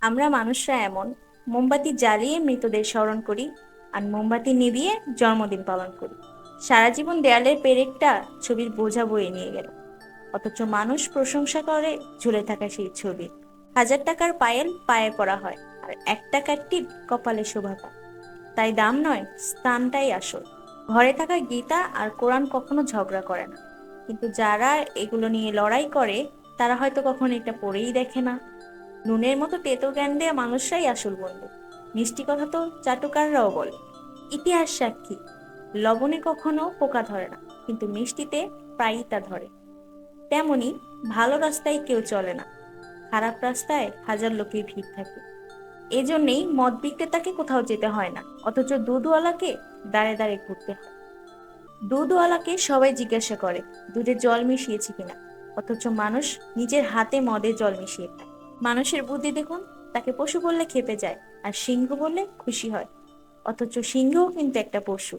আমরা মানুষরা এমন, মোমবাতি জ্বালিয়ে মৃতদের স্মরণ করি আর মোমবাতি নিভিয়ে জন্মদিন পালন করি। সারা জীবন দেয়ালের পেরেকটা ছবির বোঝা বয়ে নিয়ে গেল, অথচ মানুষ প্রশংসা করে ঝুলে থাকা সেই ছবি। 1000 টাকার পায়েল পায়ে পরা হয়, আর 1 টাকার টিপ কপালে শোভা পায়। তাই দাম নয়, স্থানটাই আসল। ঘরে থাকা গীতা আর কোরআন কখনো ঝগড়া করে না, কিন্তু যারা এগুলো নিয়ে লড়াই করে তারা হয়তো কখনো এটা পড়েই দেখে না। নুনের মতো তেতো জ্ঞান দেয়া মানুষরাই আসল বন্ধু। মিষ্টি কথা তো চাটুকাররাও বলে। ইতিহাস সাক্ষী, লবণে কখনো পোকা ধরে না, কিন্তু মিষ্টিতে প্রায়ই তা ধরে। তেমনি ভালো রাস্তায় কেউ চলে না, খারাপ রাস্তায় হাজার লোকের ভিড় থাকে। এজন্যেই মদ বিক্রেতাকে কোথাও যেতে হয় না, অথচ দুধওয়ালাকে দাঁড়ে দাঁড়ে ঘুরতে হয়। দুধওয়ালাকে সবাই জিজ্ঞাসা করে দুধে জল মিশিয়েছি কিনা, অথচ মানুষ নিজের হাতে মদে জল মিশিয়ে খায়। মানুষের বুদ্ধি দেখুন, তাকে পশু বললে খেপে যায়, আর সিংহ বললে খুশি হয়, অথচ সিংহও কিন্তু একটা পশু।